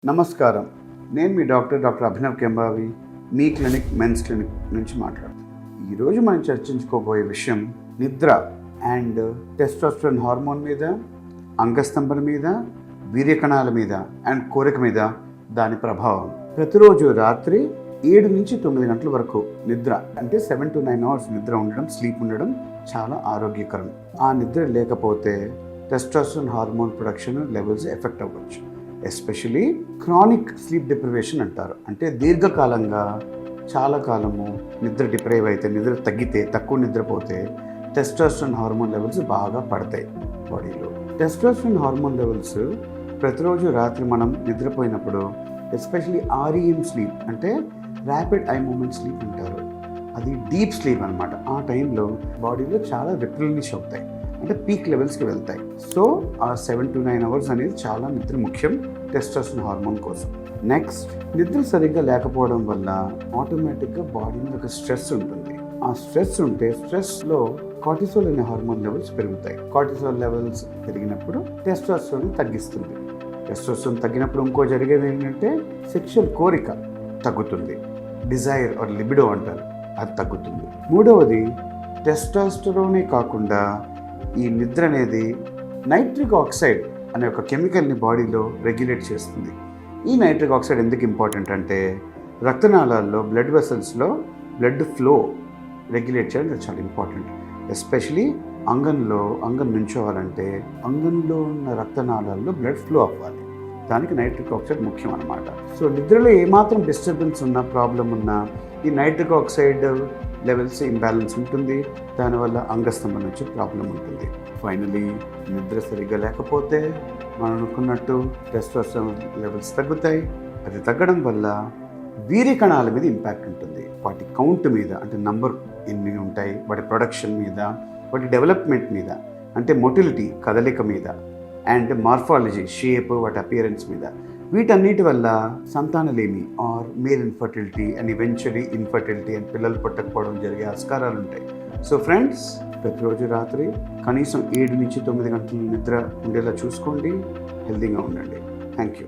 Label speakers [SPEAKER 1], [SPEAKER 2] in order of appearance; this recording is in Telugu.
[SPEAKER 1] నమస్కారం. నేను మీ డాక్టర్ అభినవ్ కెంబావి, మీ క్లినిక్ మెన్స్ క్లినిక్ నుంచి మాట్లాడుతున్నాను. ఈరోజు మనం చర్చించుకోబోయే విషయం నిద్ర అండ్ టెస్టోస్టెరాన్ హార్మోన్ మీద, అంగస్తంభన మీద, వీర్యకణాల మీద అండ్ కోరిక మీద దాని ప్రభావం. ప్రతిరోజు రాత్రి 7 నుంచి 9 గంటల వరకు నిద్ర, అంటే 7 to 9 అవర్స్ నిద్ర ఉండడం, స్లీప్ ఉండడం చాలా ఆరోగ్యకరం. ఆ నిద్ర లేకపోతే testosterone hormone production levels effect అవ్వచ్చు. ఎస్పెషలీ క్రానిక్ స్లీప్ డిప్రివేషన్ అంటారు. అంటే దీర్ఘకాలంగా చాలా కాలము నిద్ర డిప్రైవ్ అయితే, నిద్ర తగ్గితే, తక్కువ నిద్రపోతే టెస్టోస్టెరాన్ హార్మోన్ లెవెల్స్ బాగా పడతాయి బాడీలో. టెస్టోస్టెరాన్ హార్మోన్ లెవెల్స్ ప్రతిరోజు రాత్రి మనం నిద్రపోయినప్పుడు, ఎస్పెషలీ REM స్లీప్ అంటే ర్యాపిడ్ ఐ మూమెంట్ స్లీప్ అంటారు, అది డీప్ స్లీప్ అనమాట. ఆ టైంలో బాడీలో చాలా రిప్లెనిష్ అవుతాయి, అంటే పీక్ లెవెల్స్కి వెళ్తాయి. సో ఆ 7 to 9 అవర్స్ అనేది చాలా నిద్ర ముఖ్యం టెస్టోస్టెరాన్ హార్మోన్ కోసం. నెక్స్ట్, నిద్ర సరిగ్గా లేకపోవడం వల్ల ఆటోమేటిక్గా బాడీ మీద ఒక స్ట్రెస్ ఉంటుంది. ఆ స్ట్రెస్ ఉంటే స్ట్రెస్లో కార్టిసోల్ అనే హార్మోన్ లెవెల్స్ పెరుగుతాయి. కార్టిసోల్ లెవెల్స్ పెరిగినప్పుడు టెస్టోస్టెరాన్ తగ్గిస్తుంది. టెస్టోస్టెరాన్ తగ్గినప్పుడు ఇంకో జరిగేది ఏంటంటే సెక్షువల్ కోరిక తగ్గుతుంది, డిజైర్ ఆర్ లిబిడో అంటారు, అది తగ్గుతుంది. మూడవది, టెస్టోస్టెరానే కాకుండా ఈ నిద్ర అనేది నైట్రిక్ ఆక్సైడ్ అనే ఒక కెమికల్ని బాడీలో రెగ్యులేట్ చేస్తుంది. ఈ నైట్రిక్ ఆక్సైడ్ ఎందుకు ఇంపార్టెంట్ అంటే రక్తనాళాల్లో, బ్లడ్ వెసల్స్లో బ్లడ్ ఫ్లో రెగ్యులేట్ చేయడం చాలా ఇంపార్టెంట్. ఎస్పెషలీ అంగం నుంచోవాలంటే అంగంలో ఉన్న రక్తనాళాల్లో బ్లడ్ ఫ్లో అవ్వాలి, దానికి నైట్రిక్ ఆక్సైడ్ ముఖ్యం అన్నమాట. సో నిద్రలో ఏమాత్రం డిస్టర్బెన్స్ ఉన్నా, ప్రాబ్లం ఉన్నా, ఈ నైట్రిక్ ఆక్సైడ్ లెవెల్స్ ఇంబ్యాలెన్స్ ఉంటుంది, దానివల్ల అంగస్తంభన నుంచి ప్రాబ్లం ఉంటుంది. ఫైనలీ, నిద్ర సరిగ్గా లేకపోతే మనం అనుకున్నట్టు టెస్టోస్టెరాన్ లెవెల్స్ తగ్గుతాయి. అది తగ్గడం వల్ల వీర్యకణాల మీద ఇంపాక్ట్ ఉంటుంది, వాటి కౌంట్ మీద, అంటే నంబర్ ఎన్ని ఉంటాయి, వాటి ప్రొడక్షన్ మీద, వాటి డెవలప్మెంట్ మీద, అంటే మొటిలిటీ కదలిక మీద, అండ్ మార్ఫాలజీ షేప్, వాటి అపియరెన్స్ మీద. వీటన్నిటి వల్ల సంతానలేమి or male infertility and eventually infertility and పిల్లలు పుట్టకపోవడం జరిగే ఆస్కారాలు ఉంటాయి. సో ఫ్రెండ్స్, ప్రతిరోజు రాత్రి కనీసం 7 నుంచి 9 గంటల నిద్ర ఉండేలా చూసుకోండి. హెల్తీగా ఉండండి. Thank you.